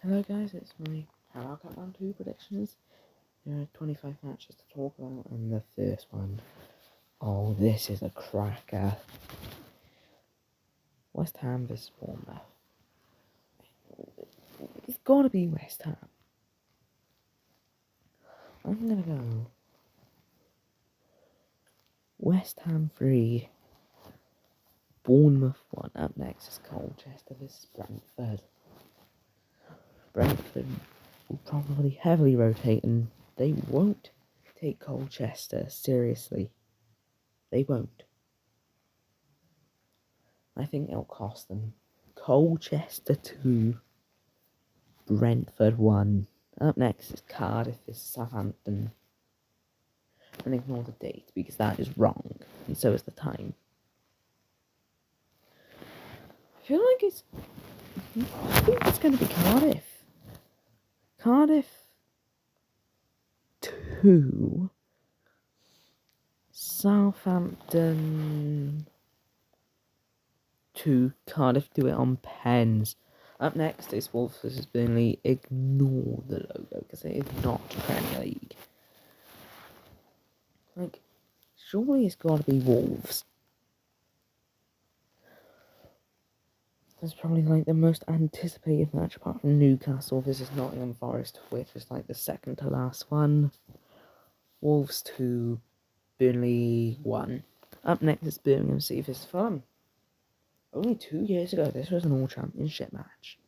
Hello guys, it's my Carabao Cup Round 2 predictions. There are 25 matches to talk about, and the first one, oh, this is a cracker. West Ham vs Bournemouth. It's got to be West Ham. I'm going to go West Ham 3, Bournemouth 1. Up next is Colchester vs Brentford. Brentford will probably heavily rotate, and they won't take Colchester seriously. They won't. I think it'll cost them. Colchester 2, Brentford 1. Up next is Cardiff vs Southampton. And ignore the date because that is wrong, and so is the time. I think it's going to be Cardiff. Cardiff 2, Southampton 2. Cardiff do it on pens. Up next is Wolves vs Burnley. Ignore the logo because it is not Premier League. Surely it's got to be Wolves. That's probably the most anticipated match apart from Newcastle vs Nottingham Forest, which is the second to last one. Wolves 2, Burnley 1. Up next is Birmingham City vs Fulham. Only 2 years ago, this was an all-championship match.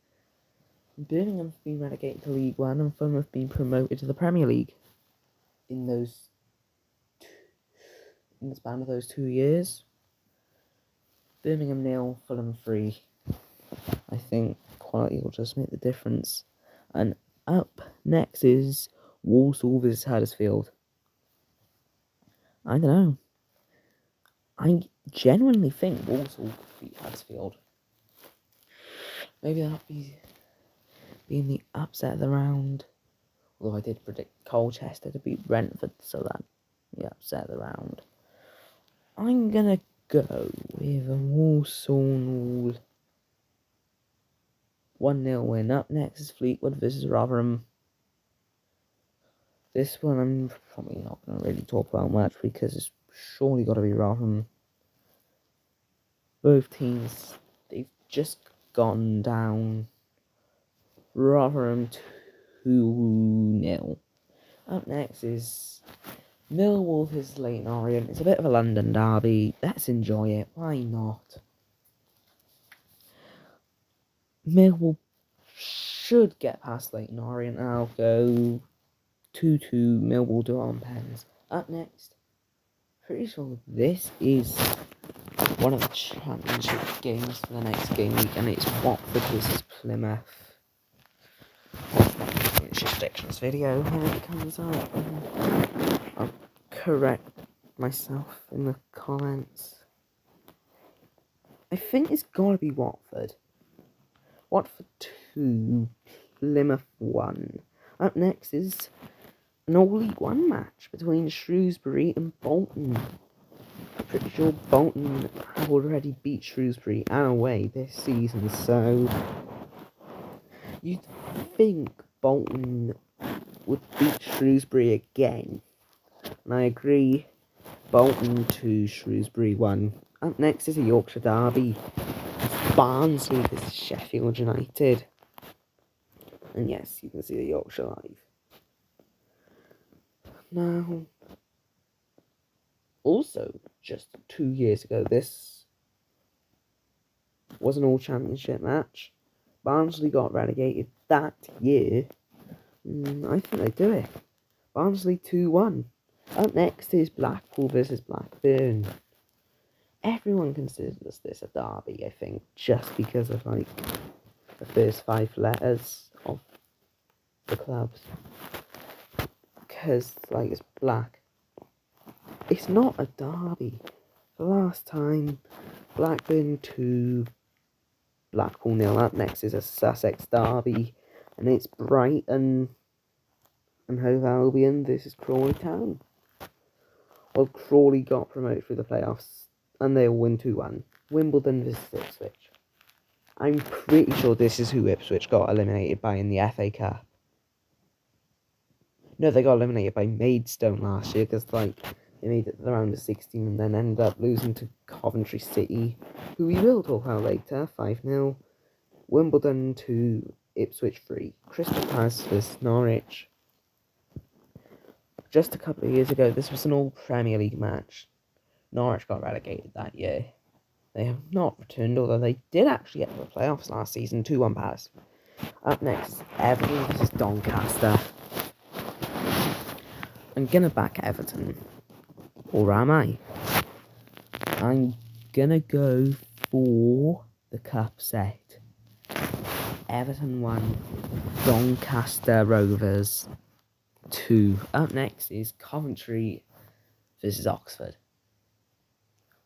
Birmingham have been relegated to League One, and Fulham have been promoted to the Premier League. In the span of those 2 years, Birmingham 0, Fulham 3. I think quality will just make the difference. And up next is Walsall vs Huddersfield. I don't know. I genuinely think Walsall could beat Huddersfield. Maybe that'll be being the upset of the round. Although I did predict Colchester to beat Brentford, so that the upset of the round. I'm gonna go with a Walsall 1-0 win. Up next is Fleetwood vs Rotherham. This one I'm probably not going to really talk about much because it's surely got to be Rotherham. Both teams, they've just gone down. Rotherham 2-0. Up next is Millwall vs Leyton Orient. It's a bit of a London derby. Let's enjoy it. Why not? Millwall should get past Leyton Orient. I'll go 2-2. Millwall do it on pens. Up next, pretty sure this is one of the championship games for the next game week, and it's Watford vs Plymouth. It's your predictions video when it comes out. I'll correct myself in the comments. I think it's gotta be Watford. Watford 2, Plymouth 1. Up next is an all-League One match between Shrewsbury and Bolton. I'm pretty sure Bolton have already beat Shrewsbury and away this season, so you'd think Bolton would beat Shrewsbury again. And I agree, Bolton 2, Shrewsbury 1. Up next is a Yorkshire derby. Barnsley vs Sheffield United. And yes, you can see the Yorkshire live. Now, also, just 2 years ago, this was an all-championship match. Barnsley got relegated that year. I think they do it. Barnsley 2-1. Up next is Blackpool vs Blackburn. Everyone considers this a derby, I think, just because of the first 5 letters of the clubs. Because it's black. It's not a derby. The last time, Blackburn 2, Blackpool 0. Up next is a Sussex derby, and it's Brighton and Hove Albion versus Crawley Town. Well, Crawley got promoted through the playoffs, and they'll win 2-1. Wimbledon vs Ipswich. I'm pretty sure this is who Ipswich got eliminated by in the FA Cup. No, they got eliminated by Maidstone last year because, like, they made it to the round of 16 and then ended up losing to Coventry City, who we will talk about later, 5-0. Wimbledon to Ipswich 3. Crystal Palace vs Norwich. Just a couple of years ago, this was an all-Premier League match. Norwich got relegated that year. They have not returned, although they did actually get to the playoffs last season, 2-1 Palace. Up next, Everton vs Doncaster. I'm gonna back Everton. Or am I? I'm gonna go for the cup set. Everton 1, Doncaster Rovers 2. Up next is Coventry versus Oxford.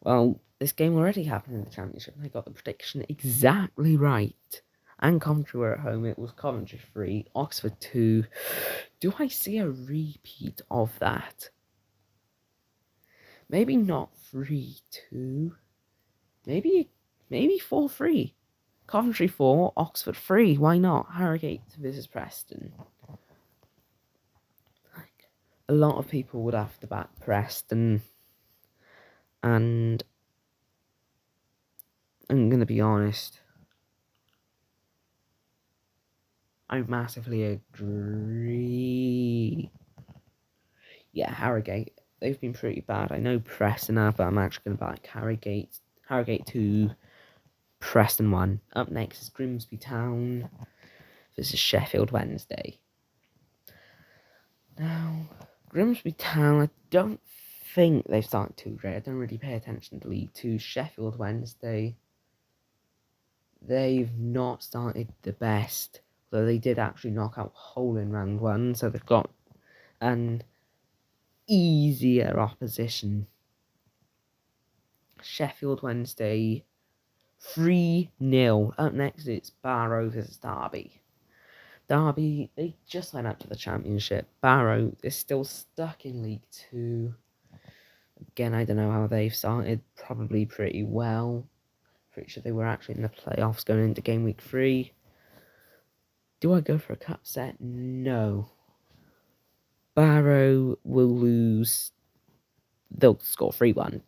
Well, this game already happened in the Championship and I got the prediction exactly right. And Coventry were at home. It was Coventry 3, Oxford 2. Do I see a repeat of that? Maybe not 3-2. Maybe 4-3. Coventry 4, Oxford 3. Why not? Harrogate versus Preston. A lot of people would have to back Preston. And I'm going to be honest, I massively agree. Yeah, Harrogate, they've been pretty bad. I know Preston have, but I'm actually going to back Harrogate. Harrogate 2, Preston 1. Up next is Grimsby Town versus Sheffield Wednesday. Now, Grimsby Town, I don't think they've started too great. I don't really pay attention to League 2. Sheffield Wednesday, they've not started the best, though they did actually knock out Hull in round 1, so they've got an easier opposition. Sheffield Wednesday 3-0. Up next it's Barrow versus Derby. Derby, they just went up to the Championship. Barrow is still stuck in League 2. Again, I don't know how they've started. Probably pretty well. Pretty sure they were actually in the playoffs going into game week 3. Do I go for a cup set? No. Barrow will lose. They'll score 3-1.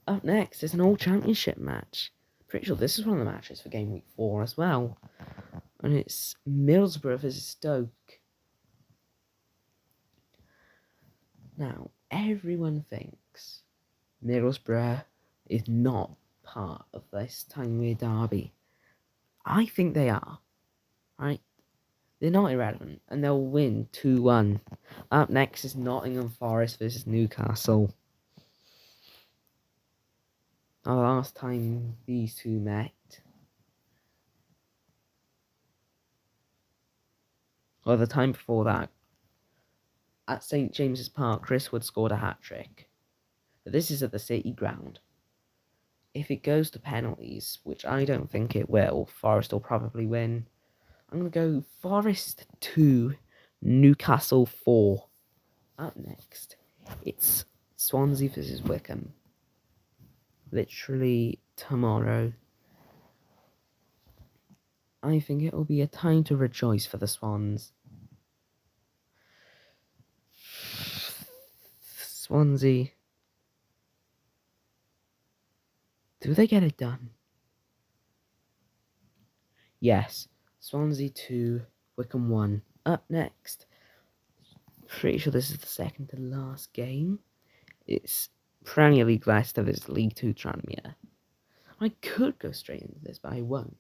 Up next is an all-championship match. Pretty sure this is one of the matches for game week 4 as well. And it's Middlesbrough versus Stoke. Now, everyone thinks Middlesbrough is not part of this Tyne-Wear derby. I think they are. Right? They're not irrelevant, and they'll win 2-1. Up next is Nottingham Forest versus Newcastle. Now, the last time these two met, or the time before that, at St James's Park, Chris Wood scored a hat-trick. But this is at the City ground. If it goes to penalties, which I don't think it will, Forest will probably win. I'm going to go Forest 2, Newcastle 4. Up next, it's Swansea versus Wycombe. Literally tomorrow. I think it will be a time to rejoice for the Swans. Swansea. Do they get it done? Yes. Swansea 2, Wycombe 1. Up next. Pretty sure this is the second to last game. It's Premier League Leicester versus League 2 Tranmere. I could go straight into this, but I won't.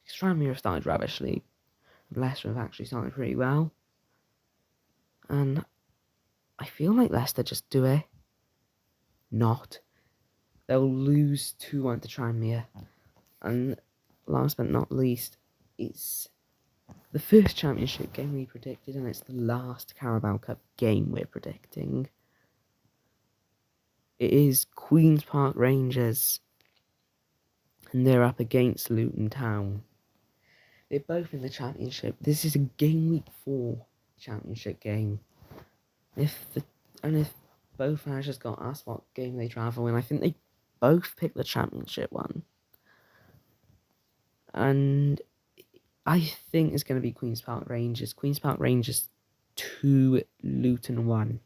Because Tranmere have started rubbishly. Leicester have actually started pretty well. And I feel like Leicester just do it. Not. They'll lose 2-1 to Tranmere. And last but not least, it's the first Championship game we predicted, and it's the last Carabao Cup game we're predicting. It is Queen's Park Rangers, and they're up against Luton Town. They're both in the Championship. This is a game week 4 Championship game. If both managers got asked what game they travel in, I think they both picked the Championship one. And I think it's going to be Queen's Park Rangers. Queen's Park Rangers 2, Luton 1.